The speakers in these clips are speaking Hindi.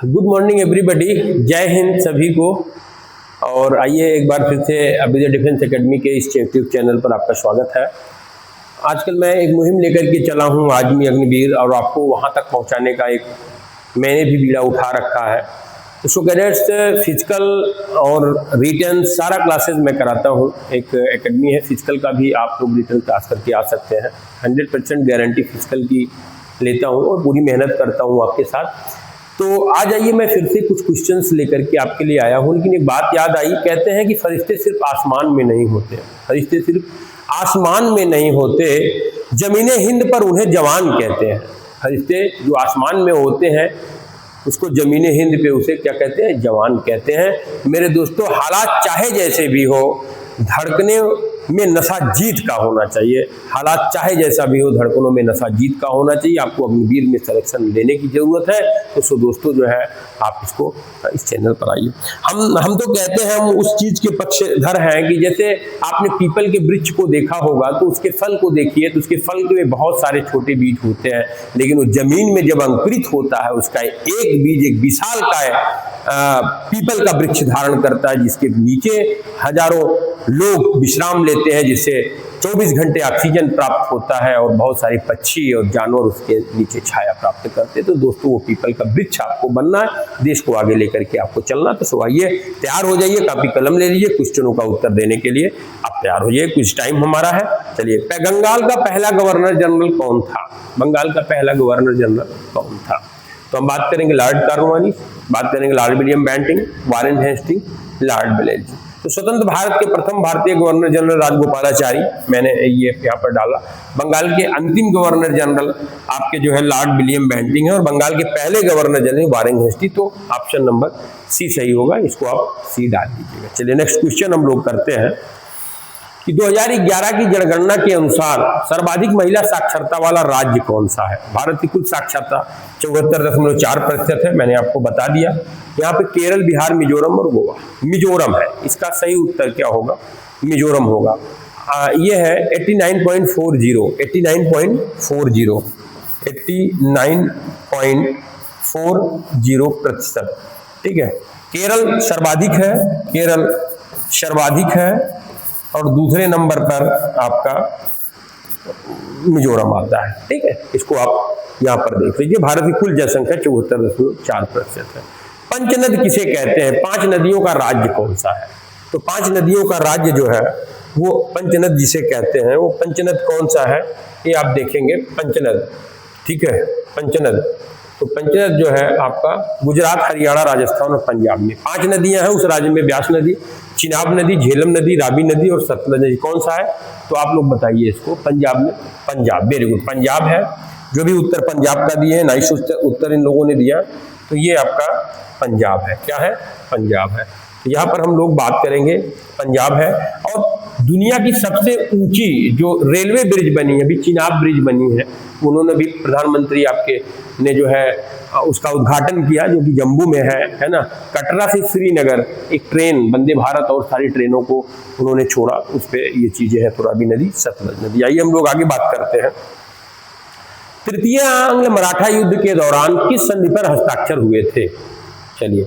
गुड मॉर्निंग एवरीबॉडी, जय हिंद सभी को। और आइए एक बार फिर से अभ्युदय डिफेंस एकेडमी के इस यूट्यूब चैनल पर आपका स्वागत है। आजकल मैं एक मुहिम लेकर के चला हूं आजमी अग्निवीर, और आपको वहां तक पहुंचाने का एक मैंने भी बीड़ा उठा रखा है। तो सो कैडेट्स, फिजिकल और रिटर्न सारा क्लासेस मैं कराता हूं। एक एकेडमी है फिजिकल का भी, आप लोग रिटर्न क्लास करके आ सकते हैं। 100% गारंटी फिजिकल की लेता हूं और पूरी मेहनत करता हूं आपके साथ। तो आज आइए मैं फिर से कुछ क्वेश्चंस लेकर के आपके लिए आया हूं। लेकिन एक बात याद आई, कहते हैं कि फरिश्ते सिर्फ आसमान में नहीं होते, फरिश्ते सिर्फ आसमान में नहीं होते, जमीने हिंद पर उन्हें जवान कहते हैं। फरिश्ते जो आसमान में होते हैं उसको जमीने हिंद पे उसे क्या कहते हैं? जवान कहते हैं। मेरे दोस्तों, हालात चाहे जैसे भी हो, धड़कने में नशा जीत का होना चाहिए। हालात चाहे जैसा भी हो, धड़कनों में नशा जीत का होना चाहिए। आपको अग्निवीर में सिलेक्शन लेने की जरूरत है। तो सो दोस्तों जो है, आप इसको इस चैनल पर आइए। हम तो कहते हैं, हम उस चीज के पक्षधर हैं कि जैसे आपने पीपल के वृक्ष को देखा होगा तो उसके फल को देखिए, तो उसके फल के बहुत सारे छोटे बीज होते हैं, लेकिन वो जमीन में जब अंकुरित होता है उसका एक बीज एक विशाल का पीपल का वृक्ष धारण करता है, जिसके नीचे हजारों लोग विश्राम लेते हैं, जिससे 24 घंटे ऑक्सीजन प्राप्त होता है और बहुत सारे पक्षी और जानवर उसके नीचे छाया प्राप्त करते हैं। तो दोस्तों, वो पीपल का वृक्ष आपको बनना है, देश को आगे लेकर के आपको चलना। तो सो आइए, तैयार हो जाइए, कापी कलम ले लीजिए, क्वेश्चनों का उत्तर देने के लिए आप तैयार हो जाइए। कुछ टाइम हमारा है। चलिए, बंगाल का पहला गवर्नर जनरल कौन था? बंगाल का पहला गवर्नर जनरल कौन था? तो हम बात करेंगे लॉर्ड कॉर्नवालिस, बात करेंगे Lord William Bentinck, Warren Hastings, Lord बेलेजी। तो स्वतंत्र भारत के प्रथम भारतीय गवर्नर जनरल राजगोपालाचारी, मैंने ये यहाँ पर डाला। बंगाल के अंतिम गवर्नर जनरल आपके जो है लॉर्ड विलियम बेंटिंग है, और बंगाल के पहले गवर्नर जनरल वारेन हेस्टिंग्स। तो ऑप्शन नंबर सी सही होगा, इसको आप सी डाल दीजिएगा। चलिए, नेक्स्ट क्वेश्चन हम लोग करते हैं कि 2011 की जनगणना के अनुसार सर्वाधिक महिला साक्षरता वाला राज्य कौन सा है? भारत की कुल साक्षरता 74.4% है, मैंने आपको बता दिया। यहाँ पे केरल, बिहार, मिजोरम और गोवा। मिजोरम है, इसका सही उत्तर क्या होगा? मिजोरम होगा। ये है 89.40, 89.40%। ठीक है, केरल सर्वाधिक है, केरल सर्वाधिक है, और दूसरे नंबर पर आपका मिजोरम आता है। ठीक है, इसको आप यहाँ पर देख लीजिए। भारत की कुल जनसंख्या 74.4% है। पंचनद किसे कहते हैं? 5 नदियों का राज्य कौन सा है? तो 5 नदियों का राज्य जो है वो पंचनद जिसे कहते हैं, वो पंचनद कौन सा है? ये आप देखेंगे, पंचनद। ठीक है, पंचनद। तो पंचनद जो है आपका गुजरात, हरियाणा, राजस्थान और पंजाब में 5 नदियां हैं। उस राज्य में ब्यास नदी, चिनाब नदी, झेलम नदी, रावी नदी और सतलज नदी। कौन सा है? तो आप लोग बताइए इसको। पंजाब में, पंजाब, वेरी गुड, पंजाब है। जो भी उत्तर पंजाब का दिए हैं, नाइस उत्तर इन लोगों ने दिया, तो ये आपका पंजाब है। क्या है? पंजाब है। तो यहाँ पर हम लोग बात करेंगे, पंजाब है। और दुनिया की सबसे ऊंची जो रेलवे ब्रिज बनी है, अभी चिनाब ब्रिज बनी है, उन्होंने भी प्रधानमंत्री आपके ने जो है उसका उद्घाटन किया, जो कि जम्मू में है ना। कटरा से श्रीनगर एक ट्रेन, वंदे भारत और सारी ट्रेनों को उन्होंने छोड़ा, उस पर ये चीजें हैं। तो रावी नदी, सतलज नदी। आइए हम लोग आगे बात करते हैं। तृतीय आंग्ल मराठा युद्ध के दौरान किस संधि पर हस्ताक्षर हुए थे? चलिए,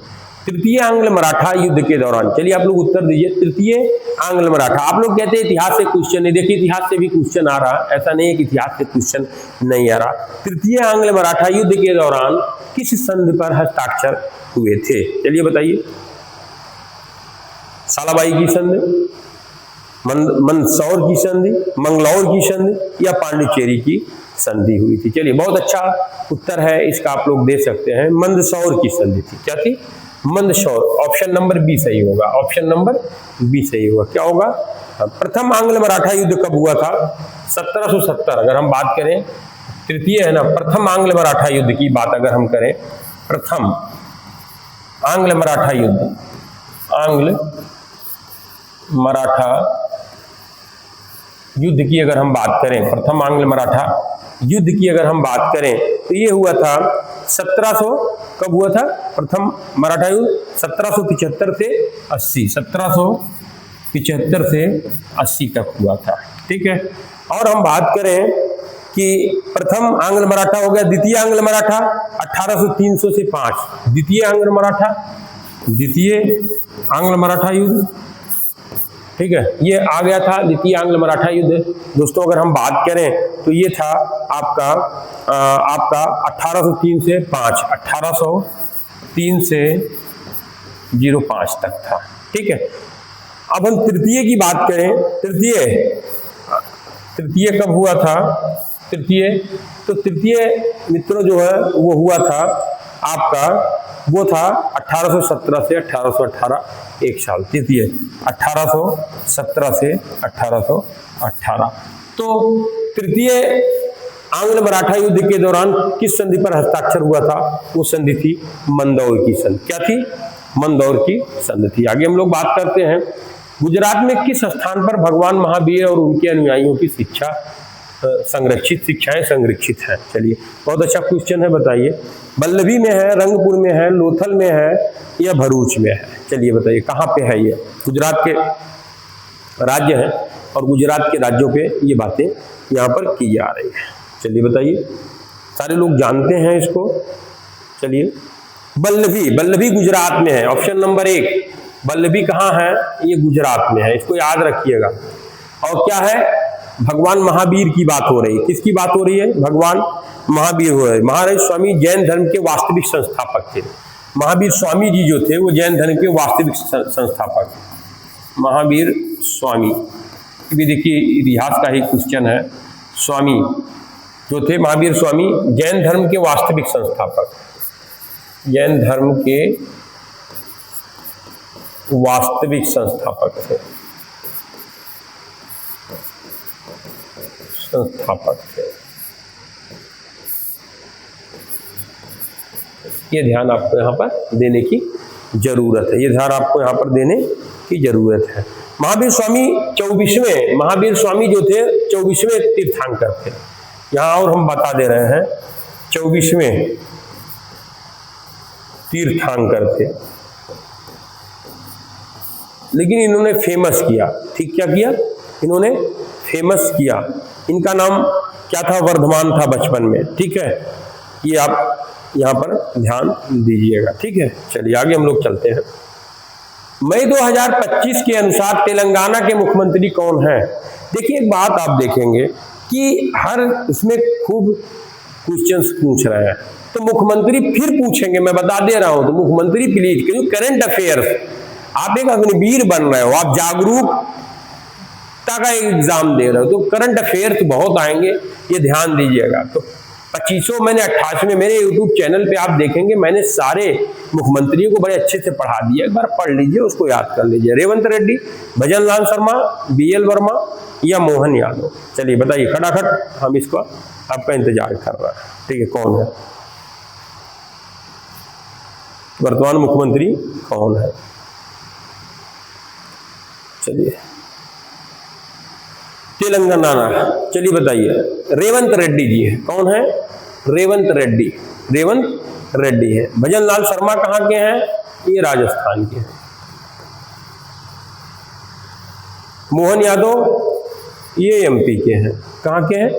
तृतीय आंग्ल मराठा युद्ध के दौरान, चलिए आप लोग उत्तर दीजिए। तृतीय आंग्ल मराठा, आप लोग कहते हैं इतिहास से क्वेश्चन नहीं, देखिए इतिहास से भी क्वेश्चन आ रहा, ऐसा नहीं है कि इतिहास से क्वेश्चन नहीं आ रहा। तृतीय आंग्ल मराठा युद्ध के दौरान किस संधि पर हस्ताक्षर हुए थे? चलिए बताइए। सालाबाई की संधि, मंदसौर की संधि, मंगलौर की संधि या पांडिचेरी की संधि हुई थी? चलिए, बहुत अच्छा उत्तर है इसका, आप लोग दे सकते हैं। मंदसौर की संधि थी। क्या थी? मंदसौर। ऑप्शन नंबर बी सही होगा, ऑप्शन नंबर बी सही होगा। क्या होगा? प्रथम आंग्ल मराठा युद्ध कब हुआ था? 1770। अगर हम बात करें, तृतीय है ना, प्रथम आंग्ल मराठा युद्ध की बात अगर हम करें, प्रथम आंग्ल मराठा युद्ध, आंग्ल मराठा युद्ध की अगर हम बात करें, प्रथम आंग्ल मराठा युद्ध की अगर हम बात करें, तो ये हुआ था 1700, कब हुआ था प्रथम मराठा युद्ध? 1775 से 80, 1775 से 80 तक हुआ था। ठीक है, और हम बात करें कि प्रथम आंग्ल मराठा हो गया, द्वितीय आंग्ल मराठा 1803 से 5, द्वितीय आंग्ल मराठा युद्ध, ठीक है, ये आ गया था द्वितीय आंग्ल मराठा युद्ध। दोस्तों अगर हम बात करें तो ये था आपका 1803 से 5, 1803 से 05 तक था, ठीक है। अब हम तृतीय की बात करें, तृतीय कब हुआ था? तृतीय मित्रों जो है वो हुआ था आपका, वो था 1817 से 1818, एक साल तृतीय 1817 से 1818। तो तृतीय आंग्ल मराठा युद्ध के दौरान किस संधि पर हस्ताक्षर हुआ था? वो संधि थी मंदौर की संधि। क्या थी? मंदौर की संधि थी। आगे हम लोग बात करते हैं, गुजरात में किस स्थान पर भगवान महावीर और उनके अनुयायियों की शिक्षाएं संरक्षित हैं? चलिए, बहुत अच्छा क्वेश्चन है, बताइए। वल्लभी में है, रंगपुर में है, लोथल में है या भरूच में है? चलिए बताइए कहाँ पे है ये? गुजरात के राज्य हैं और गुजरात के राज्यों पे ये बातें यहाँ पर की जा रही है। चलिए बताइए, सारे लोग जानते हैं इसको। चलिए, वल्लभी गुजरात में है, ऑप्शन नंबर 1। वल्लभी कहाँ है? ये गुजरात में है, इसको याद रखिएगा। और क्या है? भगवान महावीर की बात हो रही है। किसकी बात हो रही है? भगवान महावीर हो रहे हैं। महावीर स्वामी जैन धर्म के वास्तविक संस्थापक थे। महावीर स्वामी जी जो थे वो जैन धर्म के वास्तविक संस्थापक। महावीर स्वामी भी देखिए इतिहास का ही क्वेश्चन है। स्वामी जो थे, महावीर स्वामी जैन धर्म के वास्तविक संस्थापक, जैन धर्म के वास्तविक संस्थापक थे, ये ध्यान आपको यहाँ पर देने की जरूरत है, ये ध्यान आपको यहाँ पर देने की जरूरत है। महावीर स्वामी 24वें, महावीर स्वामी जो थे 24वें तीर्थंकर थे। यहाँ और हम बता दे रहे हैं 24वें तीर्थंकर थे, लेकिन इन्होंने फेमस किया। ठीक, क्या किया? इन्होंने फेमस किया। इनका नाम क्या था? वर्धमान था बचपन में। ठीक है, ये आप यहाँ पर ध्यान दीजिएगा। ठीक है, चलिए आगे हम लोग चलते हैं। मई 2025 के अनुसार तेलंगाना के मुख्यमंत्री कौन है? देखिए, एक बात आप देखेंगे कि हर इसमें खूब क्वेश्चंस पूछ रहे हैं, तो मुख्यमंत्री फिर पूछेंगे, मैं बता दे रहा हूं। तो मुख्यमंत्री प्लीज, क्योंकि करंट अफेयर्स, आप एक अग्निवीर बन रहे हो, आप जागरूकता का एग्जाम दे रहे हो, तो करंट अफेयर्स बहुत आएंगे, ये ध्यान दीजिएगा। तो 25 मैंने 88 मेरे यूट्यूब चैनल पे आप देखेंगे, मैंने सारे मुख्यमंत्रियों को बड़े अच्छे से पढ़ा दिया। एक बार पढ़ लीजिए, उसको याद कर लीजिए। रेवंत रेड्डी, भजन लाल शर्मा, BL वर्मा या मोहन यादव? चलिए बताइए, खटाखट हम इसको आपका इंतजार कर रहे हैं। ठीक है, कौन है वर्तमान मुख्यमंत्री, कौन है? चलिए, तेलंगाना, चलिए बताइए। रेवंत रेड्डी जी है। कौन है? रेवंत रेड्डी, रेवंत रेड्डी है। भजन लाल शर्मा कहाँ के हैं? ये राजस्थान के हैं। मोहन यादव ये MP के हैं। कहाँ के हैं?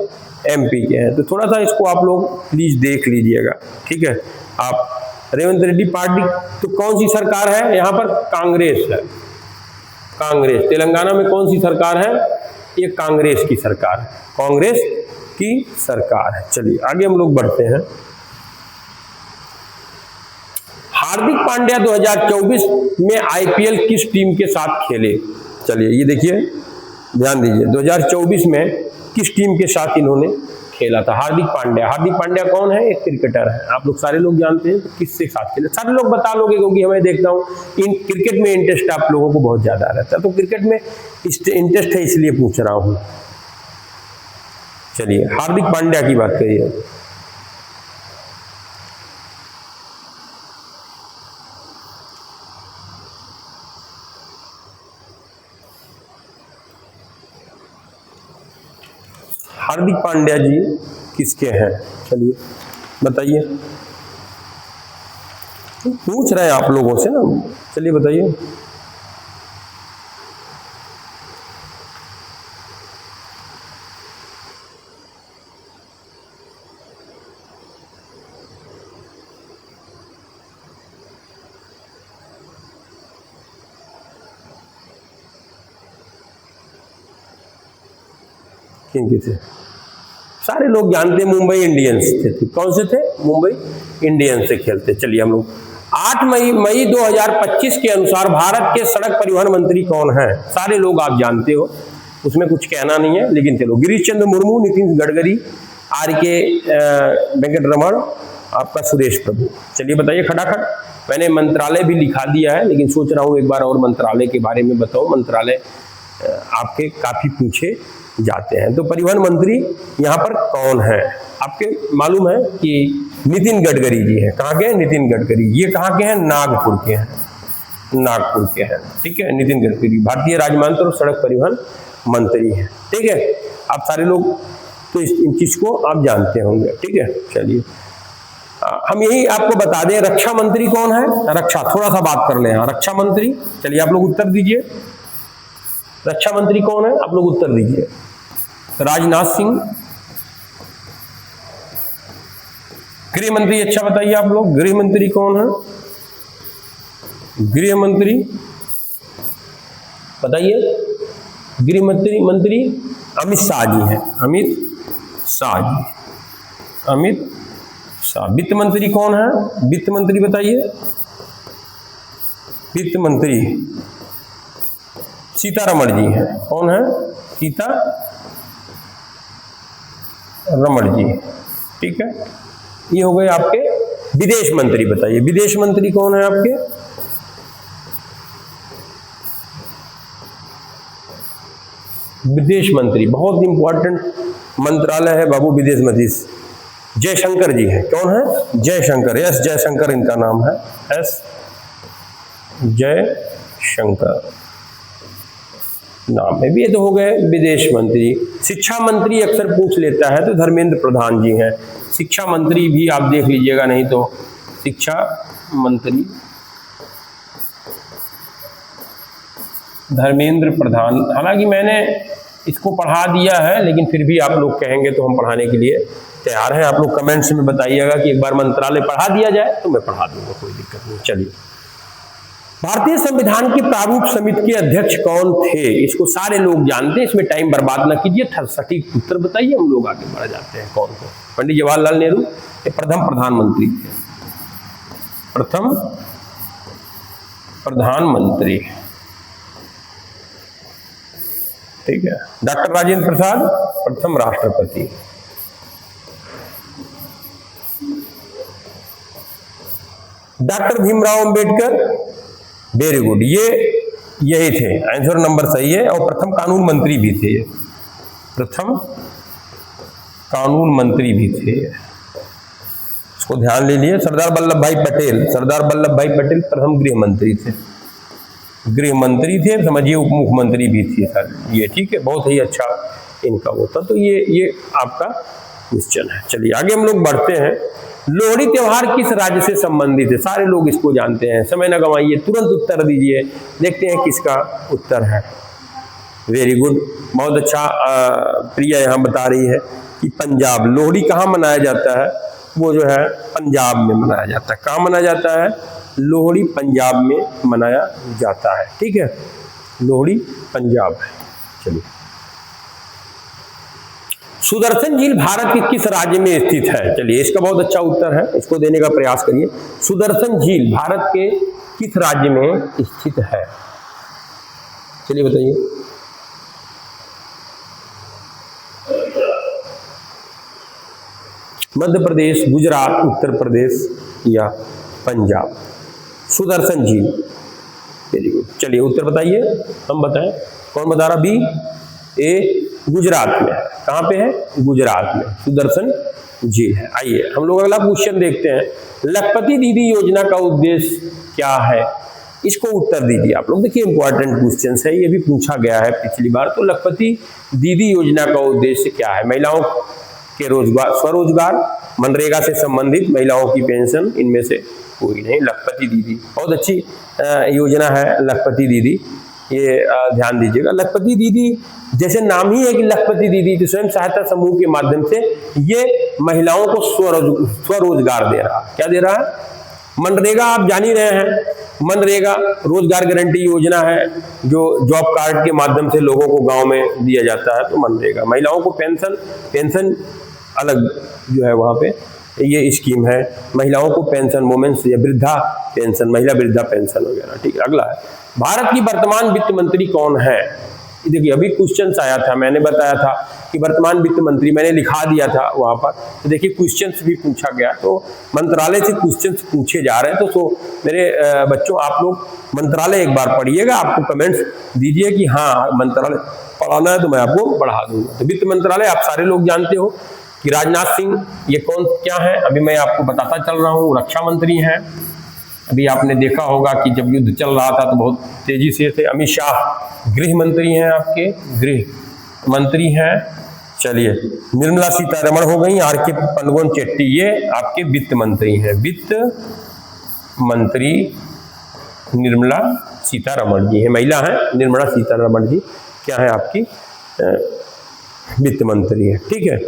MP के हैं। तो थोड़ा सा इसको आप लोग प्लीज देख लीजिएगा। ठीक है, आप रेवंत रेड्डी पार्टी, तो कौन सी सरकार है यहाँ पर? कांग्रेस है, कांग्रेस। तेलंगाना में कौन सी सरकार है? ये कांग्रेस की सरकार है, कांग्रेस की सरकार है। चलिए आगे हम लोग बढ़ते हैं। हार्दिक पांड्या 2024 में IPL किस टीम के साथ खेले? चलिए ये देखिए, ध्यान दीजिए, 2024 में किस टीम के साथ इन्होंने खेला था? हार्दिक पांड्या। हार्दिक पांड्या कौन है? एक क्रिकेटर है, आप लोग सारे लोग जानते हैं। तो किसके साथ खेले? सारे लोग बता लोगे, क्योंकि हमें देखता हूँ इन क्रिकेट में इंटरेस्ट आप लोगों को बहुत ज्यादा रहता है, तो क्रिकेट में इंटरेस्ट है इसलिए पूछ रहा हूं। चलिए हार्दिक पांड्या की बात करिए। हार्दिक पांड्या जी किसके हैं? चलिए बताइए, पूछ रहे हैं आप लोगों से ना। चलिए बताइए। किन के थे? सारे लोग जानते हैं, मुंबई इंडियंस थे। कौन से थे? मुंबई इंडियंस से खेलते। चलिए हम लोग 8 मई 2025 के अनुसार भारत के सड़क परिवहन मंत्री कौन है? सारे लोग आप जानते हो, उसमें कुछ कहना नहीं है, लेकिन चलो गिरीश चंद्र मुर्मू, नितिन गडकरी, RK वेंकटरमण, आपका सुरेश प्रभु। चलिए बताइए खटाखट। मैंने मंत्रालय भी लिखा दिया है, लेकिन सोच रहा हूँ एक बार और मंत्रालय के बारे में बताओ। मंत्रालय आपके काफी पूछे जाते हैं। तो परिवहन मंत्री यहाँ पर कौन है? आपके मालूम है कि नितिन गडकरी जी हैं। कहाँ के हैं? नितिन गडकरी। ये कहाँ के हैं? नागपुर के हैं, नागपुर के हैं। ठीक है, नितिन गडकरी भारतीय राजमार्ग और सड़क परिवहन मंत्री हैं। ठीक है, आप सारे लोग तो इन चीज को आप जानते होंगे। ठीक है, चलिए हम यही आपको बता दें, रक्षा मंत्री कौन है? रक्षा, थोड़ा सा बात कर लें। रक्षा मंत्री, चलिए आप लोग उत्तर दीजिए। रक्षा मंत्री कौन है? आप लोग उत्तर दीजिए। राजनाथ सिंह। गृह मंत्री, अच्छा बताइए आप लोग, गृह मंत्री कौन है? गृह मंत्री बताइए। गृह मंत्री अमित शाह जी हैं। अमित शाह जी, अमित शाह। वित्त मंत्री कौन है? वित्त मंत्री बताइए। वित्त मंत्री सीतारमण जी हैं। कौन है? सीतारमण जी। ठीक है, ये हो गए आपके विदेश मंत्री। बताइए विदेश मंत्री कौन है आपके? विदेश मंत्री बहुत इंपॉर्टेंट मंत्रालय है बाबू, विदेश मंत्री जयशंकर जी है। कौन है? जयशंकर, एस जयशंकर इनका नाम है, एस जयशंकर नाम है भी। ये तो हो गए विदेश मंत्री। शिक्षा मंत्री अक्सर पूछ लेता है, तो धर्मेंद्र प्रधान जी हैं। शिक्षा मंत्री भी आप देख लीजिएगा, नहीं तो शिक्षा मंत्री धर्मेंद्र प्रधान। हालांकि मैंने इसको पढ़ा दिया है, लेकिन फिर भी आप लोग कहेंगे तो हम पढ़ाने के लिए तैयार हैं। आप लोग कमेंट्स में बताइएगा कि एक बार मंत्रालय पढ़ा दिया जाए तो मैं पढ़ा दूंगा, कोई दिक्कत नहीं। चलिए, भारतीय संविधान की प्रारूप समिति के अध्यक्ष कौन थे? इसको सारे लोग जानते हैं, इसमें टाइम बर्बाद ना कीजिए, सटीक उत्तर बताइए, हम लोग आगे बढ़ जाते हैं। कौन थे? पंडित जवाहरलाल नेहरू ये प्रथम प्रधानमंत्री थे। प्रथम प्रधानमंत्री, ठीक है। डॉक्टर राजेंद्र प्रसाद प्रथम राष्ट्रपति। Doctor Bhimrao Ambedkar, very good, यही थे, आंसर नंबर सही है। और प्रथम कानून मंत्री भी थे, प्रथम कानून मंत्री भी थे, इसको ध्यान ले लिए। सरदार वल्लभ भाई पटेल, सरदार वल्लभ भाई पटेल प्रथम गृह मंत्री थे, गृह मंत्री थे, समझिए उप मुख्यमंत्री भी थे सर ये। ठीक है, बहुत ही अच्छा इनका होता। तो ये आपका क्वेश्चन है। चलिए आगे हम लोग बढ़ते हैं। लोहड़ी त्योहार किस राज्य से संबंधित है? सारे लोग इसको जानते हैं, समय न गंवाइए, तुरंत उत्तर दीजिए। देखते हैं किसका उत्तर है। वेरी गुड, बहुत अच्छा। प्रिया यहाँ बता रही है कि पंजाब। लोहड़ी कहाँ मनाया जाता है? वो जो है पंजाब में मनाया जाता है। कहाँ मनाया जाता है? लोहड़ी पंजाब में मनाया जाता है। ठीक है, लोहड़ी पंजाब है। चलिए, सुदर्शन झील भारत के किस राज्य में स्थित है? चलिए, इसका बहुत अच्छा उत्तर है, इसको देने का प्रयास करिए। सुदर्शन झील भारत के किस राज्य में स्थित है? चलिए बताइए। मध्य प्रदेश, गुजरात, उत्तर प्रदेश या पंजाब? सुदर्शन झील, वेरी गुड। चलिए उत्तर बताइए, हम बताएं। कौन बता रहा? बी, ए, गुजरात में। कहाँ पे है? गुजरात में सुदर्शन झील है। आइए हम लोग अगला क्वेश्चन देखते हैं। लखपति दीदी योजना का उद्देश्य क्या है? इसको उत्तर दीजिए आप लोग। देखिए इंपॉर्टेंट क्वेश्चन है, ये भी पूछा गया है पिछली बार। तो लखपति दीदी योजना का उद्देश्य क्या है? महिलाओं के रोजगार, स्वरोजगार, मनरेगा से संबंधित महिलाओं की पेंशन, इनमें से कोई नहीं। लखपति दीदी बहुत अच्छी योजना है, लखपति दीदी, ये ध्यान दीजिएगा। लखपति दीदी जैसे नाम ही है कि लखपति दीदी, तो स्वयं सहायता समूह के माध्यम से ये महिलाओं को स्वरोजगार दे रहा। क्या दे रहा है? मनरेगा आप जान ही रहे हैं, मनरेगा रोजगार गारंटी योजना है, जो जॉब कार्ड के माध्यम से लोगों को गांव में दिया जाता है, तो मनरेगा। महिलाओं को पेंशन अलग जो है वहां पे ये स्कीम है, महिलाओं को पेंशन, वुमेन्स या वृद्धा पेंशन, महिला वृद्धा पेंशन वगैरह। ठीक है, अगला है, भारत की वर्तमान वित्त मंत्री कौन है? देखिए अभी क्वेश्चन आया था, मैंने बताया था कि वर्तमान वित्त मंत्री, मैंने लिखा दिया था वहां पर, तो देखिए क्वेश्चंस भी पूछा गया, तो मंत्रालय से क्वेश्चंस पूछे जा रहे हैं। तो मेरे बच्चों, आप लोग मंत्रालय एक बार पढ़िएगा, आपको कमेंट्स दीजिए कि हाँ मंत्रालय पढ़ाना है तो मैं आपको पढ़ा दूंगा। तो वित्त मंत्रालय आप सारे लोग जानते हो कि राजनाथ सिंह ये क्या है, अभी मैं आपको बताता चल रहा हूँ, रक्षा मंत्री हैं। अभी आपने देखा होगा कि जब युद्ध चल रहा था तो बहुत तेजी से थे। अमित शाह गृह मंत्री हैं, आपके गृह मंत्री हैं। चलिए, निर्मला सीतारमण हो गई, आर के पनगोन चेट्टी ये आपके वित्त मंत्री हैं। वित्त मंत्री निर्मला सीतारमण जी है, महिला है निर्मला सीतारमण जी, क्या है आपकी वित्त मंत्री है। ठीक है,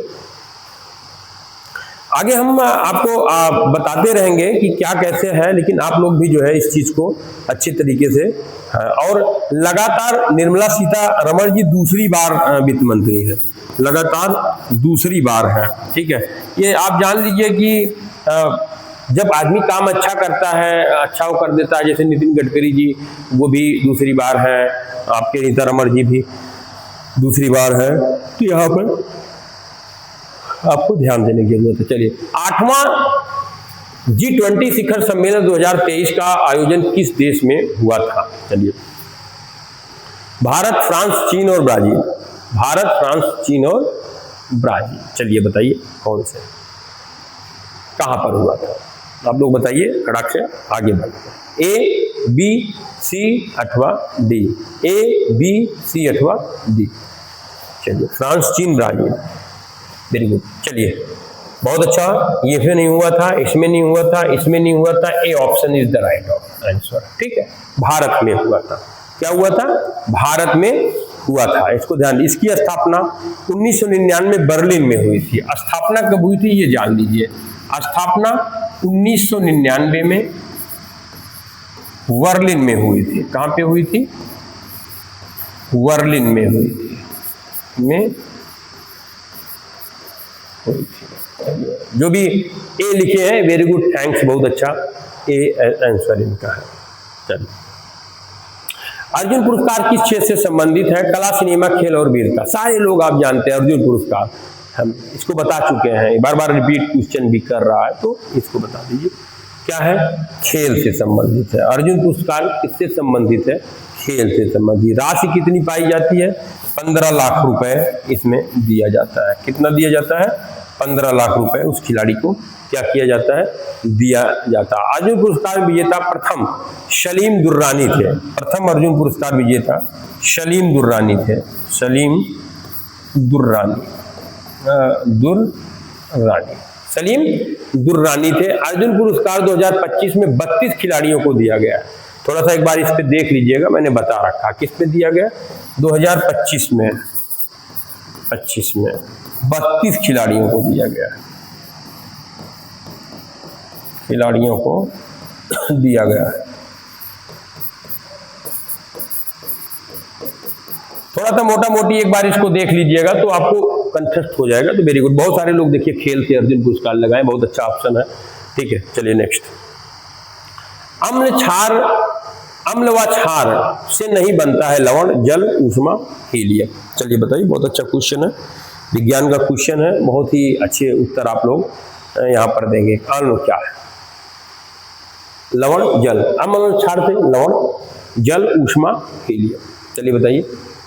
आगे हम आपको बताते रहेंगे कि क्या कैसे है, लेकिन आप लोग भी जो है इस चीज को अच्छी तरीके से, और लगातार निर्मला सीतारमण जी दूसरी बार वित्त मंत्री है, लगातार दूसरी बार है। ठीक है, ये आप जान लीजिए कि जब आदमी काम अच्छा करता है, अच्छा वो कर देता है, जैसे नितिन गडकरी जी वो भी दूसरी बार है, आपके सीतारमण जी भी दूसरी बार है, तो यहाँ पर आपको ध्यान देने की जरूरत है। चलिए, 8वां G20 शिखर सम्मेलन 2023 का आयोजन किस देश में हुआ था? चलिए, भारत, फ्रांस, चीन और ब्राजील। भारत, फ्रांस, चीन और ब्राजील। चलिए बताइए कौन से, कहां पर हुआ था? आप लोग बताइए, कड़ाक से आगे बढ़ते हैं। ए, बी, सी अथवा डी, ए, बी, सी अथवा डी। चलिए, फ्रांस, चीन, ब्राजील, वेरी गुड। चलिए, बहुत अच्छा, ये फिर नहीं हुआ था, इसमें नहीं हुआ था, इसमें नहीं हुआ था, A option is the right answer. ठीक है, भारत में हुआ था। क्या हुआ था? भारत में हुआ था। इसको ध्यान, इसकी स्थापना 1999 बर्लिन में हुई थी। स्थापना कब हुई थी ये जान लीजिए, स्थापना 1999 में बर्लिन में हुई थी। कहां पे हुई थी? बर्लिन में हुई थी, जो भी ए लिखे हैं वेरी गुड, थैंक्स, बहुत अच्छा, ए आंसर इनका है। चलिए, अर्जुन पुरस्कार किस क्षेत्र से संबंधित है? कला, सिनेमा, खेल और वीरता। सारे लोग आप जानते हैं अर्जुन पुरस्कार, हम इसको बता चुके हैं, बार बार रिपीट क्वेश्चन भी कर रहा है, तो इसको बता दीजिए क्या है? खेल से संबंधित है। अर्जुन पुरस्कार किससे संबंधित है? खेल से संबंधित। राशि कितनी पाई जाती है? 15 लाख रुपए इसमें दिया जाता है। कितना दिया जाता है? 15 लाख रुपए उस खिलाड़ी को क्या किया जाता है? दिया जाता है। अर्जुन पुरस्कार विजेता प्रथम सलीम दुर्रानी थे। प्रथम अर्जुन पुरस्कार विजेता सलीम दुर्रानी थे। सलीम दुर्रानी, सलीम दुर्रानी थे। अर्जुन पुरस्कार 2025 में 32 खिलाड़ियों को दिया गया। थोड़ा सा एक बार इस पे देख लीजिएगा, मैंने बता रखा किस पे दिया गया। 2025 में 32 खिलाड़ियों को दिया गया, खिलाड़ियों को दिया गया है। थोड़ा सा मोटा मोटी एक बार इसको देख लीजिएगा तो आपको कंठस्थ हो जाएगा। तो वेरी गुड, बहुत सारे लोग देखिए खेल से अर्जुन पुरस्कार लगाए, बहुत अच्छा ऑप्शन है। ठीक है, चलिए नेक्स्ट। अम्ल व क्षार से नहीं बनता है लवण, जल, ऊष्मा, हीलियम। चलिए बताइए, बहुत अच्छा क्वेश्चन है, विज्ञान का क्वेश्चन है, बहुत ही अच्छे उत्तर आप लोग यहाँ पर देंगे। अम्ल क्या है? लवण, जल। अम्ल क्षार से लवण, जल, ऊष्मा, हीलियम। चलिए बताइए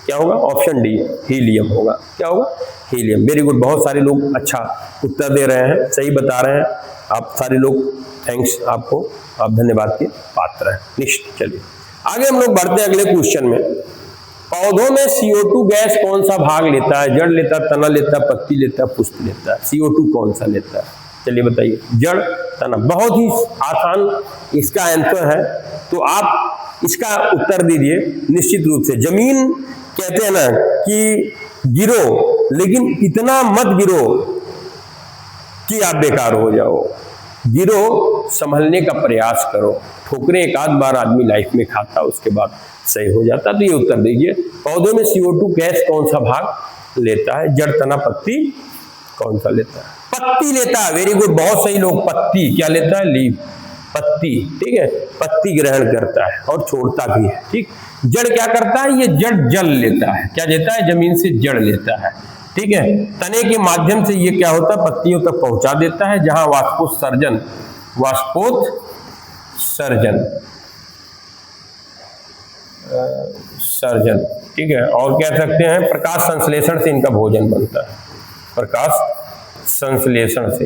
क्या होगा? ऑप्शन डी, हीलियम होगा। क्या होगा? हीलियम। वेरी गुड, बहुत सारे लोग अच्छा उत्तर दे रहे हैं, सही बता रहे हैं आप सारे लोग, थैंक्स आपको, आप धन्यवाद के पात्र हैं। नेक्स्ट, चलिए आगे हम लोग बढ़ते हैं अगले क्वेश्चन में। पौधों में CO2 गैस कौन सा भाग लेता है? जड़ लेता है, तना लेता है, पत्ती लेता है, पुष्प लेता है? CO2 कौन सा लेता है? चलिए बताइए। जड़, तना। बहुत ही आसान इसका आंसर है, तो आप इसका उत्तर दीजिए निश्चित रूप से। जमीन कहते हैं ना कि गिरो, लेकिन इतना मत गिरो कि आप बेकार हो जाओ। गिरो, संभलने का प्रयास करो। ठोकरें एक आध बार आदमी लाइफ में खाता, उसके बाद सही हो जाता। तो ये उत्तर दीजिए, पौधों में CO2 गैस कौन सा भाग लेता है? जड़, तना, पत्ती कौन सा लेता है? पत्ती लेता है। वेरी गुड, बहुत सही लोग। पत्ती क्या लेता है? लीव, पत्ती, ठीक है, पत्ती ग्रहण करता है और छोड़ता भी है, ठीक। जड़ क्या करता है? ये जड़ जल लेता है। क्या लेता है? जमीन से जड़ लेता है, ठीक है। तने के माध्यम से ये क्या होता है? पत्तियों तक पहुंचा देता है, जहां वाष्पोत्सर्जन, सर्जन, ठीक है। और कह सकते हैं प्रकाश संश्लेषण से इनका भोजन बनता है। प्रकाश संश्लेषण से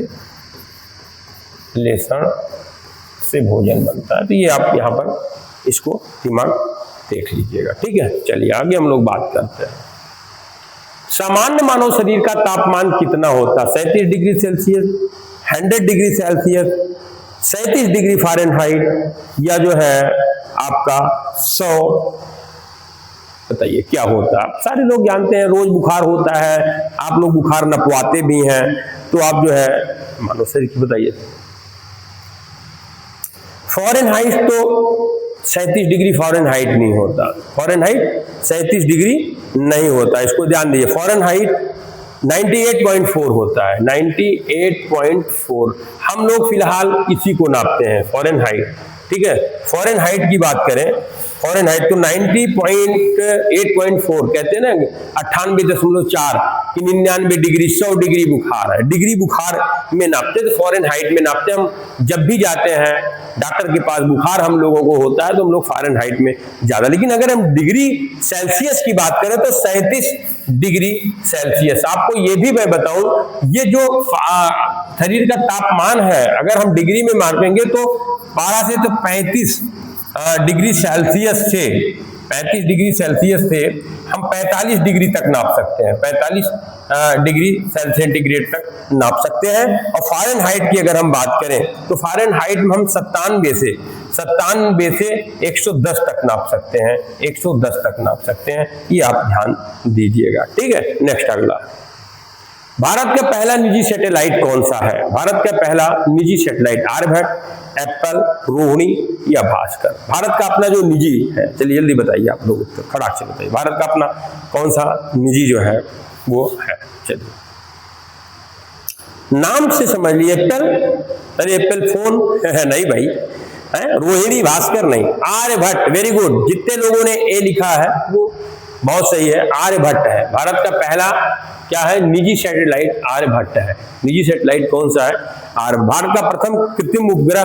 भोजन बनता है। तो ये आप यहाँ पर इसको दिमाग देख लीजिएगा, ठीक है। चलिए आगे हम लोग बात करते हैं। सामान्य मानव शरीर का तापमान कितना होता है? 37 degree Celsius, 100 degree Celsius, 37 degree Fahrenheit, या जो है आपका 100। बताइए क्या होता है? सारे लोग जानते हैं, रोज बुखार होता है, आप लोग बुखार नपवाते भी हैं, तो आप जो है मानव शरीर की बताइए। फ़ारेनहाइट तो 37 डिग्री फ़ारेनहाइट नहीं होता, फ़ारेनहाइट 37 डिग्री नहीं होता, इसको ध्यान दीजिए। फ़ारेनहाइट 98.4 होता है, 98.4। हम लोग फिलहाल इसी को नापते हैं, फ़ारेनहाइट, ठीक है। फ़ारेनहाइट की बात करें, फ़ारेनहाइट तो 90.8.4 कहते हैं ना, 98.4 कि 99 डिग्री, 100 डिग्री बुखार है। डिग्री बुखार में नापते तो फ़ारेनहाइट में नापते। हम जब भी जाते हैं डॉक्टर के पास, बुखार हम लोगों को होता है तो हम लोग फ़ारेनहाइट में ज्यादा। लेकिन अगर हम डिग्री सेल्सियस की बात करें तो 37 डिग्री सेल्सियस। आपको ये भी मैं बताऊं, ये जो शरीर का तापमान है, अगर हम डिग्री में मापेंगे तो 12 से तो 35 डिग्री सेल्सियस से, 35 डिग्री सेल्सियस से हम 45 डिग्री तक नाप सकते हैं, 45 डिग्री सेंटीग्रेड तक नाप सकते हैं। और फ़ारेनहाइट की अगर हम बात करें तो फ़ारेनहाइट में हम 97 से 110 तक नाप सकते हैं, 110 तक नाप सकते हैं। ये आप ध्यान दीजिएगा, ठीक है। नेक्स्ट अगला, भारत का पहला निजी सैटेलाइट कौन सा है? भारत का पहला निजी सैटेलाइट आर्यभट्ट, एप्पल, रोहिणी या भास्कर? भारत का अपना जो निजी है, चलिए जल्दी बताइए आप लोग, तो खड़ाक से बताइए, भारत का अपना कौन सा निजी जो है वो है? चलिए नाम से समझ लिए। एप्पल, अरे एप्पल फोन नहीं भाई, रोहिणी, भास्कर नहीं, आर्यभट्ट। वेरी गुड, जितने लोगों ने ए लिखा है वो बहुत सही है, आर्यभट्ट है। भारत का पहला क्या है? निजी सैटेलाइट आर्यभट्ट है। निजी सैटेलाइट कौन सा है? भारत का प्रथम कृत्रिम उपग्रह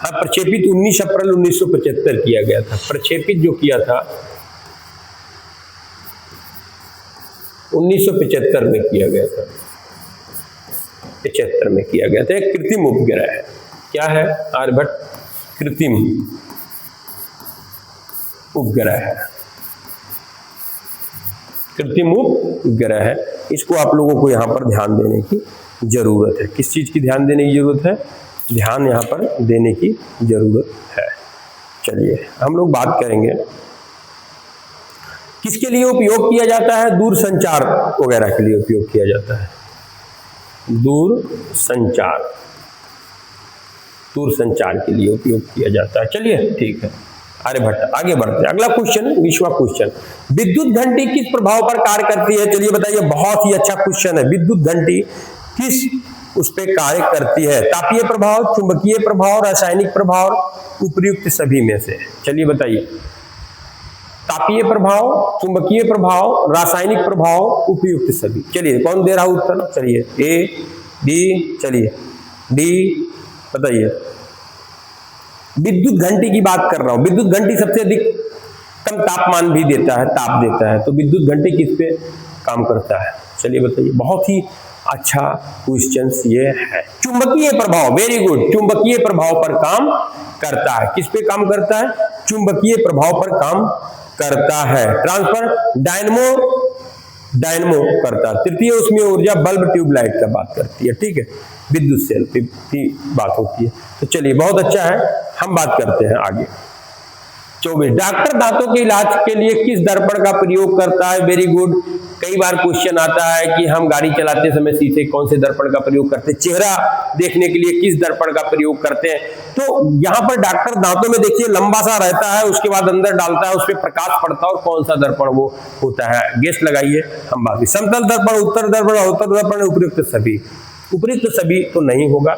प्रक्षेपित 19 अप्रैल 1975 किया गया था। प्रक्षेपित जो किया था 1975 में किया गया था, 75 में किया गया था। एक कृत्रिम उपग्रह है, क्या है? आर्यभट्ट कृत्रिम उपग्रह है, कृत्रिम उपग्रह है। इसको आप लोगों को यहाँ पर ध्यान देने की जरूरत है। किस चीज की ध्यान देने की जरूरत है? ध्यान यहाँ पर देने की जरूरत है। चलिए हम लोग बात करेंगे किसके लिए उपयोग किया जाता है? दूर संचार वगैरह के लिए उपयोग किया जाता है, दूर संचार के लिए उपयोग किया जाता है। चलिए ठीक है, आर्यभट्ट। आगे बढ़ते हैं, अगला क्वेश्चन, 20वां क्वेश्चन, विद्युत घंटी किस प्रभाव पर कार्य करती है? चलिए बताइए, बहुत ही अच्छा क्वेश्चन है। विद्युत घंटी किस उस पे कार्य करती है? तापीय प्रभाव, चुंबकीय प्रभाव, रासायनिक प्रभाव, उपयुक्त सभी में से? चलिए बताइए, तापीय प्रभाव, चुंबकीय प्रभाव, रासायनिक प्रभाव, उपयुक्त सभी। चलिए कौन दे रहा उत्तर? चलिए ए, डी, चलिए डी बताइए। विद्युत घंटी की बात कर रहा हूं। विद्युत घंटी सबसे अधिक कम तापमान भी देता है, ताप देता है, तो विद्युत घंटी किस पे काम करता है? चलिए बताइए, बहुत ही अच्छा क्वेश्चन ये है। चुंबकीय प्रभाव, वेरी गुड, चुंबकीय प्रभाव पर काम करता है। किस पे काम करता है? चुंबकीय प्रभाव पर काम करता है। ट्रांसफर, डायनमो करता है। तृतीय उसमें ऊर्जा, बल्ब, ट्यूबलाइट का बात करती है, ठीक है, विद्युत सेल की बात होती है। तो चलिए बहुत अच्छा है, हम बात करते हैं आगे। 24 डॉक्टर दांतों के इलाज के लिए किस दर्पण का प्रयोग करता है? Very good. कई बार क्वेश्चन आता है कि हम गाड़ी चलाते समय शीशे कौन से दर्पण का प्रयोग करते हैं, चेहरा देखने के लिए किस दर्पण का प्रयोग करते हैं? तो यहाँ पर डॉक्टर दांतों में देखिए लंबा सा रहता है, उसके बाद अंदर डालता है, उस पर प्रकाश पड़ता है और कौन सा दर्पण वो होता है, गेस लगाइए। हम बाकी समतल दर्पण, उत्तर दर्पण, अवतल दर्पण, उपयुक्त सभी। उपयुक्त सभी तो नहीं होगा।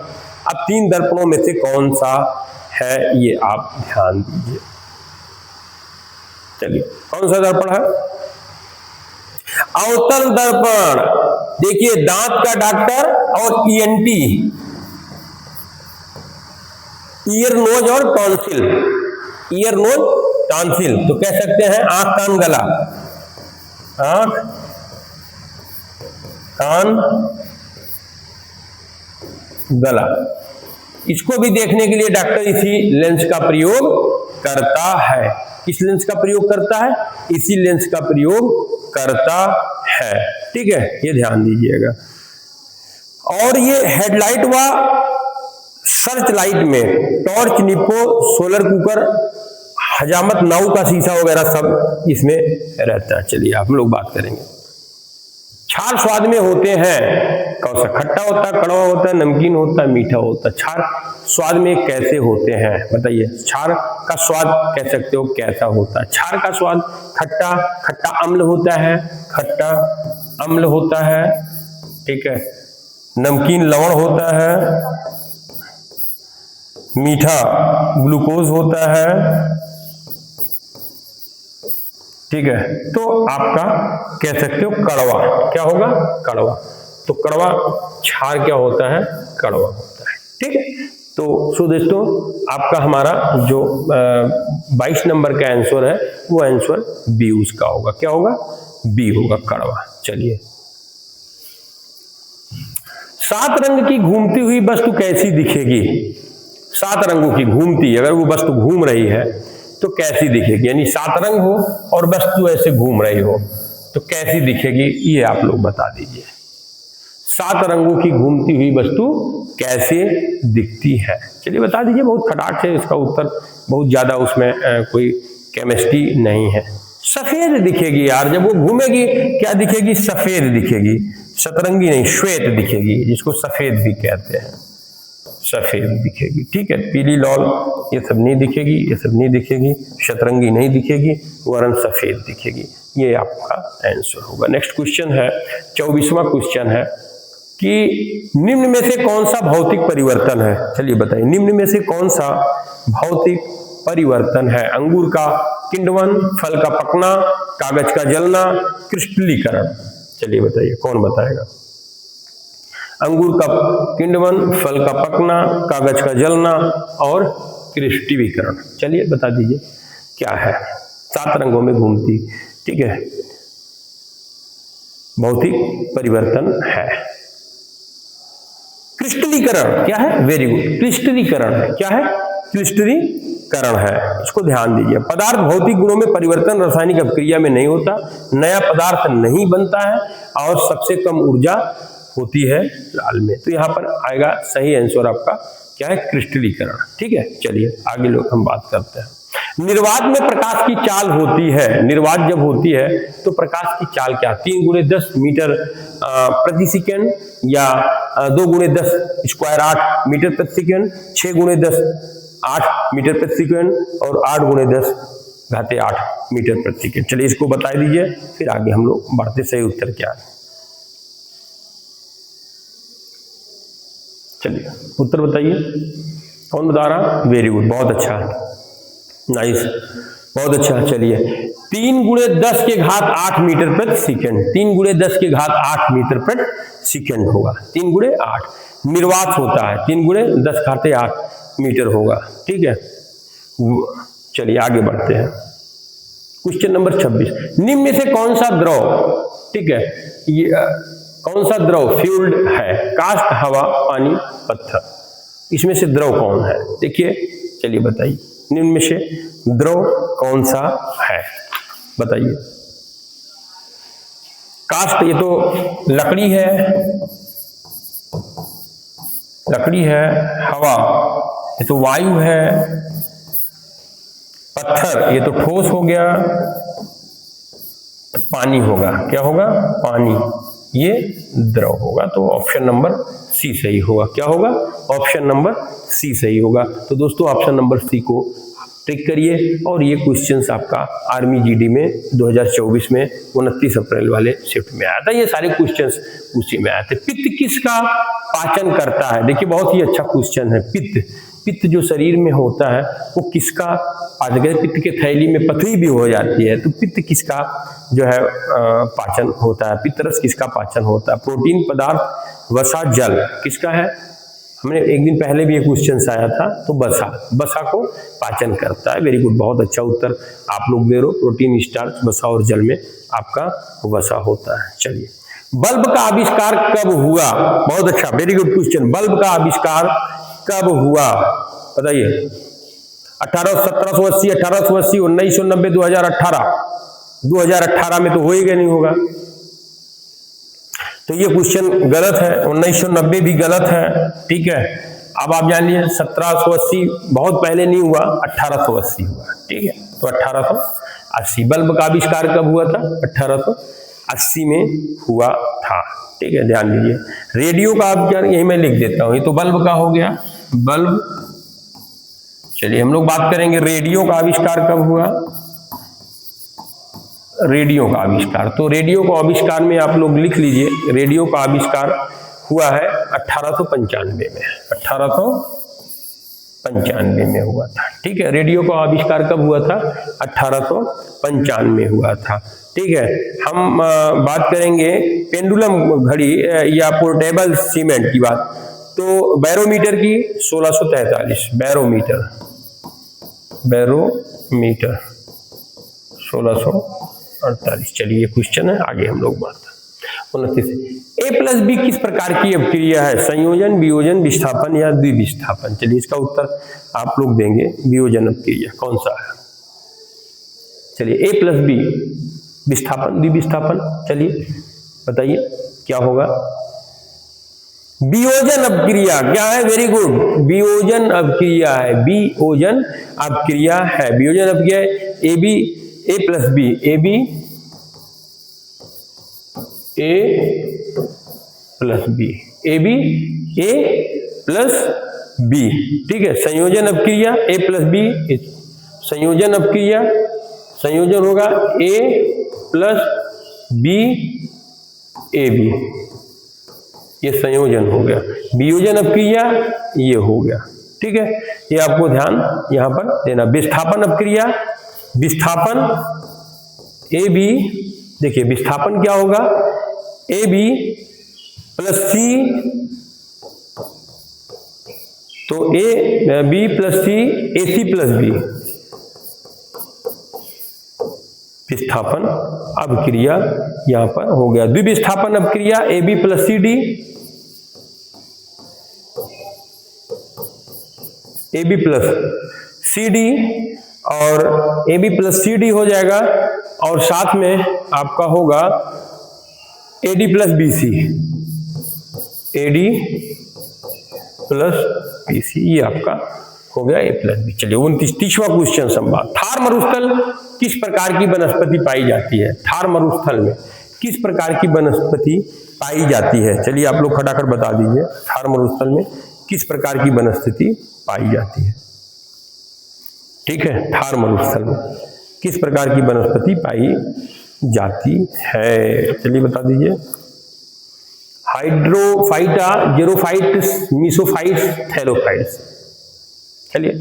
अब 3 दर्पणों में से कौन सा है ये आप ध्यान दीजिए। चलिए कौन सा दर्पण है? अवतल दर्पण। देखिए दांत का डॉक्टर और ईएनटी, ईयर नोज और टॉन्सिल, ईयर नोज टॉन्सिल, तो कह सकते हैं आंख कान गला, आंख कान गला। इसको भी देखने के लिए डॉक्टर इसी लेंस का प्रयोग करता है। किस लेंस का प्रयोग करता है? इसी लेंस का प्रयोग करता है। ठीक है, ये ध्यान दीजिएगा। और ये हेडलाइट व सर्च लाइट में टॉर्च, निप्पो, सोलर कुकर, हजामत नाव का शीशा वगैरह सब इसमें रहता है। चलिए हम लोग बात करेंगे। क्षार स्वाद में होते हैं, कौन सा? खट्टा होता है, कड़वा होता है, नमकीन होता है, मीठा होता है। क्षार स्वाद में कैसे होते हैं बताइए? क्षार का स्वाद कह सकते हो कैसा होता है? क्षार का स्वाद खट्टा, खट्टा अम्ल होता है, खट्टा अम्ल होता है। ठीक है, नमकीन लवण होता है, मीठा ग्लूकोज होता है। ठीक है, तो आपका कह सकते हो कड़वा, क्या होगा? कड़वा। तो कड़वा क्षार क्या होता है? कड़वा होता है। ठीक है, तो सो दोस्तों आपका हमारा जो 22 नंबर का आंसर है वो आंसर बी उसका होगा। क्या होगा? बी होगा, कड़वा। चलिए, 7 रंग की घूमती हुई वस्तु कैसी दिखेगी? 7 रंगों की घूमती, अगर वो वस्तु घूम रही है तो कैसी दिखेगी? यानी 7 रंग हो और वस्तु ऐसे घूम रही हो तो कैसी दिखेगी? ये आप लोग बता दीजिए। 7 रंगों की घूमती हुई वस्तु कैसे दिखती है? चलिए बता दीजिए। बहुत खटाक से इसका उत्तर, बहुत ज्यादा उसमें कोई केमिस्ट्री नहीं है। सफेद दिखेगी यार, जब वो घूमेगी क्या दिखेगी? सफेद दिखेगी, सतरंगी नहीं, श्वेत दिखेगी, जिसको सफेद भी कहते हैं, सफेद दिखेगी। ठीक है, पीली लौल ये सब नहीं दिखेगी, ये सब नहीं दिखेगी, शतरंगी नहीं दिखेगी, वरन सफेद दिखेगी। ये आपका आंसर होगा। नेक्स्ट क्वेश्चन है, 24वां क्वेश्चन है कि निम्न में से कौन सा भौतिक परिवर्तन है? चलिए बताइए, निम्न में से कौन सा भौतिक परिवर्तन है? अंगूर का किण्वन, फल का पकना, कागज का जलना, क्रिस्टलीकरण। चलिए बताइए, कौन बताएगा? अंगूर का किण्वन, फल का पकना, कागज का जलना और क्रिस्टलीकरण। चलिए बता दीजिए क्या है? 7 रंगों में घूमती, ठीक है, भौतिक परिवर्तन है। क्रिस्टलीकरण क्या है? वेरी गुड, क्रिस्टलीकरण है। क्या है? क्रिस्टलीकरण है। इसको ध्यान दीजिए। पदार्थ भौतिक गुणों में परिवर्तन रासायनिक अभिक्रिया में नहीं होता, नया पदार्थ नहीं बनता है और सबसे कम ऊर्जा होती है लाल में। तो यहाँ पर आएगा सही आंसर आपका क्या है? क्रिस्टलीकरण। ठीक है, चलिए आगे लोग हम बात करते हैं। निर्वात में प्रकाश की चाल होती है। निर्वात जब होती है तो प्रकाश की चाल क्या? 3 × 10 मीटर प्रति सेकेंड, या 2 × 10 स्क्वायर 8 मीटर प्रति सेकेंड, 6 × 10 8 मीटर प्रति सेकेंड और 8 × 10 घाते 8 मीटर प्रति सेकेंड। चलिए इसको बता दीजिए, फिर आगे हम लोग बढ़ते। सही उत्तर क्या है? चलिए उत्तर बताइए, कौन बता रहा? वेरी गुड, बहुत अच्छा, नाइस, बहुत अच्छा। चलिए 3 × 10 के घात 8 मीटर प्रति सेकेंड, 3 × 10 के घात 8 मीटर प्रति सेकेंड होगा। 3 × 8 निर्वात होता है, 3 × 10 घाते 8 मीटर होगा। ठीक है, चलिए आगे बढ़ते हैं। क्वेश्चन नंबर 26, निम्न में से कौन सा द्रव, ठीक है, ये कौन सा द्रव फ्यूल्ड है? काष्ठ, हवा, पानी, पत्थर। इसमें से द्रव कौन है? देखिए, चलिए बताइए, निम्न में से द्रव कौन सा है? बताइए। काष्ठ ये तो लकड़ी है, लकड़ी है। हवा ये तो वायु है। पत्थर, ये तो ठोस हो गया, पानी होगा, क्या होगा, पानी, ये द्रव होगा। तो ऑप्शन नंबर सी सही होगा। क्या होगा, ऑप्शन नंबर सी सही होगा। तो दोस्तों ऑप्शन नंबर सी को टिक करिए। और ये क्वेश्चंस आपका आर्मी जीडी में 2024 में 29 अप्रैल वाले शिफ्ट में आया था। ये सारे क्वेश्चंस उसी में आए थे। पित्त किसका पाचन करता है? देखिए बहुत ही अच्छा क्वेश्चन है। पित्त जो शरीर में होता है वो किसका पाचन करता है? पित्त के थैली में पथरी भी हो जाती है, तो पित्त किसका जो है पाचन होता है? पित्तरस किसका पाचन होता है? प्रोटीन पदार्थ, वसा, जल किसका है? हमने एक दिन पहले भी एक क्वेश्चन आया था, तो बसा को पाचन करता है। वेरी गुड, बहुत अच्छा उत्तर आप लोग दे रहे हो। प्रोटीन, स्टार्च, वसा और जल में आपका वसा होता है। चलिए, बल्ब का आविष्कार कब हुआ? बहुत अच्छा, वेरी गुड क्वेश्चन। बल्ब का आविष्कार कब हुआ बताइए? 1780, 1880, 1990, 2018? 2018 में तो होएगा नहीं होगा, तो ये क्वेश्चन गलत है। 1990 भी गलत है, ठीक है। अब आप जान लीजिए 1780 बहुत पहले नहीं हुआ, 1880 हुआ, ठीक है। तो 1880 बल्ब का आविष्कार कब हुआ था? 1880 में हुआ था, ठीक है, ध्यान दीजिए। रेडियो का आविष्कार यही मैं लिख देता हूं, ये तो बल्ब का हो गया, बल्ब। चलिए हम लोग बात करेंगे रेडियो का आविष्कार कब हुआ? रेडियो का आविष्कार, तो रेडियो का आविष्कार में आप लोग लिख लीजिए, रेडियो का आविष्कार हुआ है 1895 में, 1895 में हुआ था, ठीक है। रेडियो का आविष्कार कब हुआ था? 1895 में हुआ था, ठीक है। हम बात करेंगे पेंडुलम घड़ी या पोर्टेबल सीमेंट की बात, तो बैरोमीटर की 1643, बैरोमीटर 1648। चलिए ये क्वेश्चन है, आगे हम लोग बढ़ते हैं। 29 A+B किस प्रकार की अपक्रिया है? संयोजन, वियोजन, विस्थापन या द्विविस्थापन? चलिए इसका उत्तर आप लोग देंगे, वियोजन अपक्रिया कौन सा है? चलिए A+B, विस्थापन, द्विविस्थापन, चलिए बताइए क्या होगा? वियोजन अपक्रिया क्या है? वेरी गुड, वियोजन अपक्रिया है, वियोजन अपक्रिया है, वियोजन अपक्रिया AB, A+B, AB, A+B, AB, A+B, ठीक है। संयोजन अपक्रिया A+B, संयोजन अपक्रिया, संयोजन होगा A+B, AB, ये संयोजन हो गया। वियोजन अपक्रिया ये हो गया, ठीक है। ये आपको ध्यान यहां पर देना। विस्थापन अपक्रिया, विस्थापन AB, देखिए विस्थापन क्या होगा? AB + C, तो AB + C, AC + B, विस्थापन अपक्रिया यहां पर हो गया। द्विविस्थापन अपक्रिया AB + CD, AB + CD, और AB + CD हो जाएगा, और साथ में आपका होगा AD + BC, AD + BC, ये आपका हो गया A+B। चलिए 29वां क्वेश्चन संवाद। थार मरुस्थल किस प्रकार की वनस्पति पाई जाती है? थार मरुस्थल में किस प्रकार की वनस्पति पाई जाती है? चलिए आप लोग खटाखट बता दीजिए, थार मरुस्थल में किस प्रकार की वनस्पति पाई जाती है? ठीक है, थार मरुस्थल में किस प्रकार की वनस्पति पाई जाती है? चलिए बता दीजिए। Hydrophyta, xerophytes, mesophytes, thallophytes. चलिए,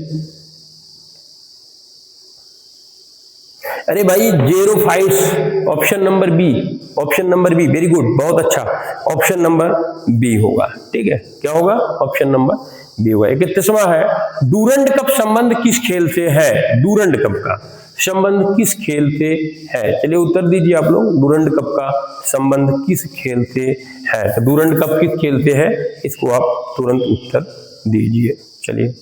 अरे भाई xerophytes, option number B, option number B, very good, बहुत अच्छा, ऑप्शन नंबर बी होगा, ठीक है। क्या होगा? ऑप्शन नंबर बी होगा। 31वां है, डूरंड कप संबंध किस खेल से है? डूरंड कप का संबंध किस खेल से है? चलिए उत्तर दीजिए आप लोग, डूरंड कप का संबंध किस खेल से है? तो डूरंड कप किस खेल से है, इसको आप तुरंत उत्तर दीजिए। चलिए,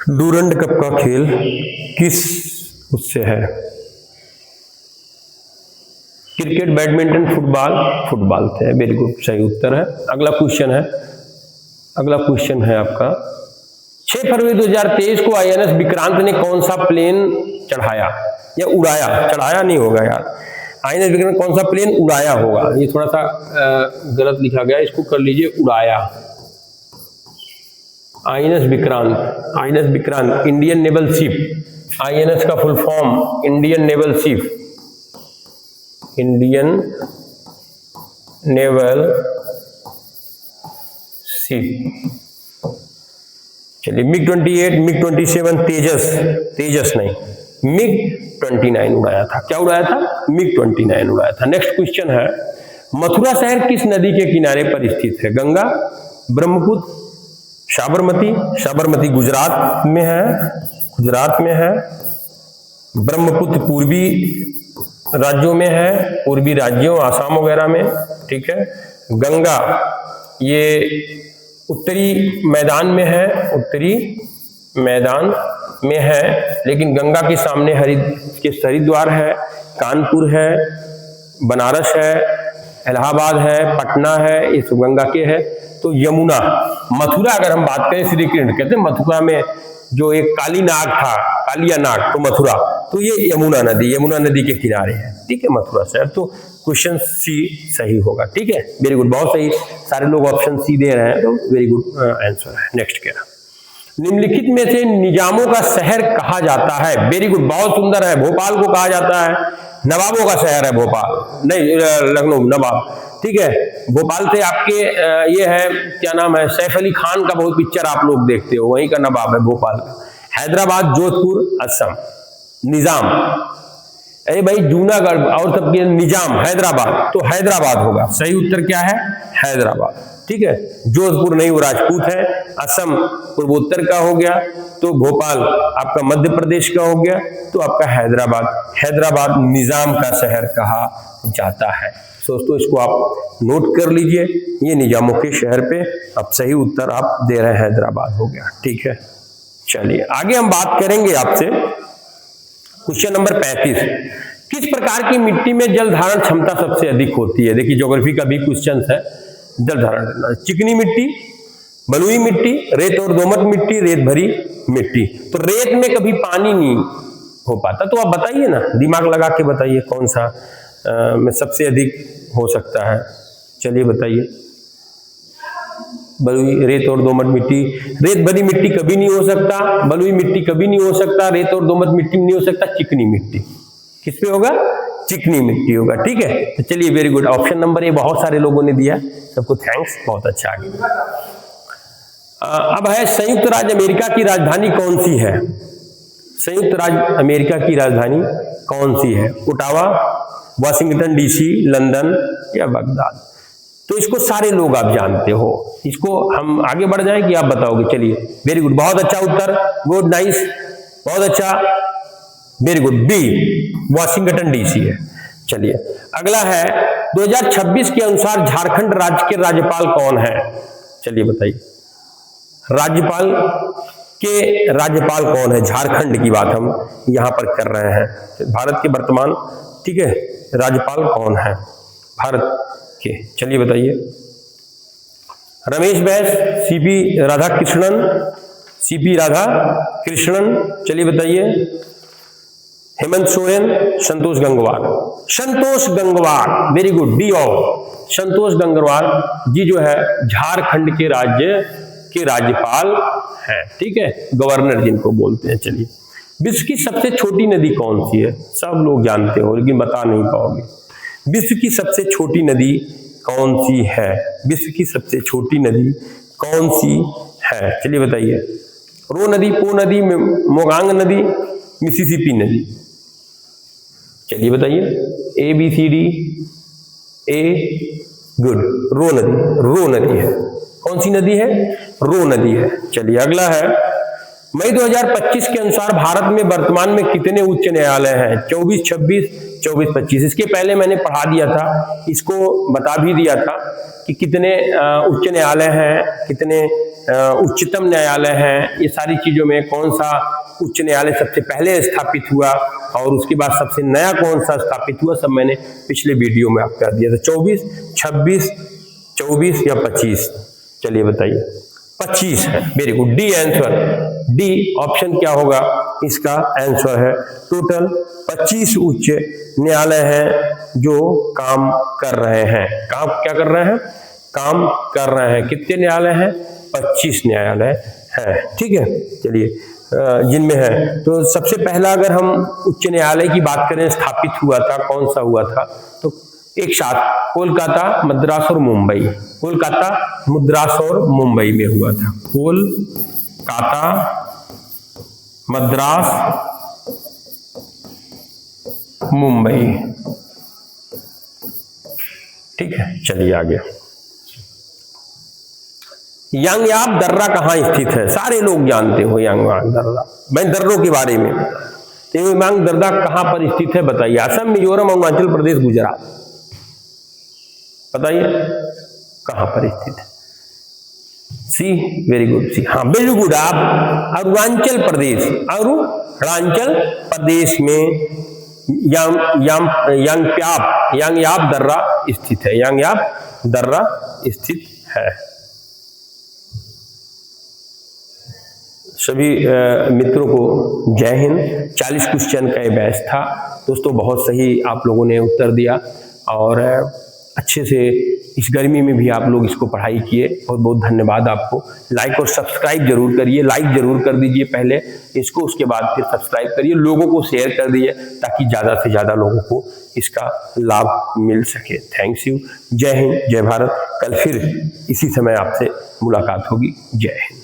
डूरंड कप का खेल किस उससे है? क्रिकेट, बैडमिंटन, फुटबॉल, फुटबॉल से है। वेरी गुड, सही उत्तर है। अगला क्वेश्चन है, अगला क्वेश्चन है आपका 6 फरवरी 2023 को INS विक्रांत ने कौन सा प्लेन चढ़ाया या उड़ाया? चढ़ाया नहीं होगा यार, INS विक्रांत कौन सा प्लेन उड़ाया होगा, ये थोड़ा सा गलत लिखा गया, इसको कर लीजिए उड़ाया। INS Vikrant Indian naval ship, INS का full form Indian naval ship, Indian naval ship. चलिए MiG-28, MiG-27, तेजस नहीं, MiG-29 उड़ाया था। क्या उड़ाया था? MiG-29 उड़ाया था। नेक्स्ट क्वेश्चन है मथुरा शहर किस नदी के किनारे पर स्थित है? गंगा, ब्रह्मपुत्र, साबरमती गुजरात में है, ब्रह्मपुत्र पूर्वी राज्यों में है, पूर्वी राज्यों आसाम वगैरह में, ठीक है। गंगा ये उत्तरी मैदान में है, लेकिन गंगा के सामने हरिद्वार है, कानपुर है, बनारस है, इलाहाबाद है, पटना है, ये सब गंगा के है। तो यमुना, मथुरा अगर हम बात करें, श्री कृष्ण कहते हैं मथुरा में जो एक काली नाग था, कालिया नाग, तो मथुरा, तो ये यमुना नदी के किनारे है, ठीक है, मथुरा शहर। तो क्वेश्चन सी सही होगा, ठीक है, वेरी गुड, बहुत सही, सारे लोग ऑप्शन सी दे रहे हैं, तो वेरी गुड आंसर है। नेक्स्ट क्या, निम्नलिखित में से निजामों का शहर कहा जाता है? वेरी गुड, बहुत सुंदर है, भोपाल को कहा जाता है नवाबों का शहर है, भोपाल नहीं, लखनऊ, नवाब, ठीक है। भोपाल से आपके ये है, क्या नाम है, सैफ अली खान का बहुत पिक्चर आप लोग देखते हो, वहीं का नवाब है भोपाल का। हैदराबाद, जोधपुर, असम, निजाम, अरे भाई जूनागढ़ और सबके निजाम, हैदराबाद, तो हैदराबाद होगा, सही उत्तर क्या है? हैदराबाद, ठीक है। जोधपुर नहीं, वो राजपूत है, असम पूर्वोत्तर का हो गया, तो भोपाल आपका मध्य प्रदेश का हो गया, तो आपका हैदराबाद निजाम का शहर कहा जाता है। दोस्तों इसको आप नोट कर लीजिए, ये निजामों के शहर पे अब सही उत्तर आप दे रहे हैं, हैदराबाद हो गया, ठीक है। चलिए आगे हम बात करेंगे आपसे क्वेश्चन नंबर 35, किस प्रकार की मिट्टी में जल धारण क्षमता सबसे अधिक होती है? देखिए ज्योग्राफी का भी क्वेश्चन है, जल धारण करना, चिकनी मिट्टी, बलुई मिट्टी, रेत और दोमट मिट्टी, रेत भरी मिट्टी। तो रेत में कभी पानी नहीं हो पाता, तो आप बताइए ना, दिमाग लगा के बताइए कौन सा में सबसे अधिक हो सकता है, चलिए बताइए। बलुई, रेत और दोमट मिट्टी, रेत भरी मिट्टी कभी नहीं हो सकता, बलुई मिट्टी कभी नहीं हो सकता, रेत और दोमट मिट्टी नहीं हो सकता, चिकनी मिट्टी। किस पे होगा? चिकनी मिट्टी होगा, ठीक है। तो चलिए very good, option number A बहुत सारे लोगों ने दिया, सबको थैंक्स, बहुत अच्छा आ गया। अब है संयुक्त राज्य अमेरिका की राजधानी कौन सी है? संयुक्त राज्य अमेरिका की राजधानी कौन सी है? ओटावा, वाशिंगटन डीसी, लंदन या बगदाद? तो इसको सारे लोग आप जानते हो, इसको हम आगे बढ़ जाए कि आप बताओगे? चलिए वेरी गुड, बहुत अच्छा उत्तर, गुड, नाइस, बहुत अच्छा, very good, B Washington DC है। चलिए अगला है 2026 के अनुसार झारखंड राज्य के राज्यपाल कौन है? चलिए बताइए, राज्यपाल कौन है? झारखंड की बात हम यहां पर कर रहे हैं, भारत के वर्तमान, ठीक है, राज्यपाल कौन है भारत के? चलिए बताइए, रमेश बैस, सीपी राधाकृष्णन, चलिए बताइए, Hemant Soren, Santosh Gangwar, very good, D ऑफ, संतोष गंगवार जी जो है झारखंड के राज्यपाल हैं, ठीक है, गवर्नर जिनको बोलते हैं। चलिए, विश्व की सबसे छोटी नदी कौन सी है? सब लोग जानते हो लेकिन बता नहीं पाओगे, विश्व की सबसे छोटी नदी कौन सी है? विश्व की सबसे छोटी नदी कौन सी है? चलिए बताइए, रो नदी, पो नदी, मोगांग नदी, मिसिसिपी नदी? चलिए बताइए, A B C D, A, good, रो नदी है। कौन सी नदी है? रो नदी है। चलिए अगला है, मई 2025 के अनुसार भारत में वर्तमान में कितने उच्च न्यायालय हैं? 24, 26, 24, 25। इसके पहले मैंने पढ़ा दिया था, इसको बता भी दिया था कि कितने उच्च न्यायालय हैं, कितने उच्चतम न्यायालय हैं, ये सारी चीजों में कौन सा उच्च न्यायालय सबसे पहले स्थापित हुआ और उसके बाद सबसे नया कौन सा स्थापित हुआ, सब मैंने पिछले वीडियो में आपको दिया था। 24, 26, 24 या 25? चलिए बताइए, 25 है। Very good, D answer, D option क्या होगा इसका आंसर है। टोटल 25 उच्च न्यायालय हैं जो काम कर रहे हैं। काम क्या कर रहे हैं? काम कर रहे हैं। कितने न्यायालय हैं? 25 न्यायालय है। ठीक है, चलिए जिनमें है तो सबसे पहला अगर हम उच्च न्यायालय की बात करें स्थापित हुआ था, कौन सा हुआ था? तो एक साथ कोलकाता, मद्रास और मुंबई। कोलकाता, मद्रास और मुंबई में हुआ था। कोलकाता, मद्रास, मुंबई। ठीक है, चलिए आगे। यांगयाप दर्रा कहाँ स्थित है? सारे लोग जानते हो यांगयाप दर्रा। मैं दर्रों के बारे में, यांगयाप दर्रा कहाँ पर स्थित है बताइए? असम, मिजोरम, अरुणाचल प्रदेश, गुजरात। बताइए कहां पर स्थित है? सी, वेरी गुड, सी। हाँ, वेरी गुड। आप अरुणाचल प्रदेश, अरुणाचल प्रदेश में यांगयाप दर्रा स्थित है। यांगयाप दर्रा स्थित है। सभी मित्रों को जय हिंद। 40 क्वेश्चन का बैच था दोस्तों, बहुत सही आप लोगों ने उत्तर दिया और अच्छे से इस गर्मी में भी आप लोग इसको पढ़ाई किए। बहुत बहुत धन्यवाद आपको। लाइक और सब्सक्राइब जरूर करिए। लाइक जरूर कर दीजिए पहले इसको, उसके बाद फिर सब्सक्राइब करिए। लोगों को शेयर कर दीजिए ताकि ज़्यादा से ज़्यादा लोगों को इसका लाभ मिल सके। Thanks you. जय हिंद, जय भारत। कल फिर इसी समय आपसे मुलाकात होगी। जय हिंद।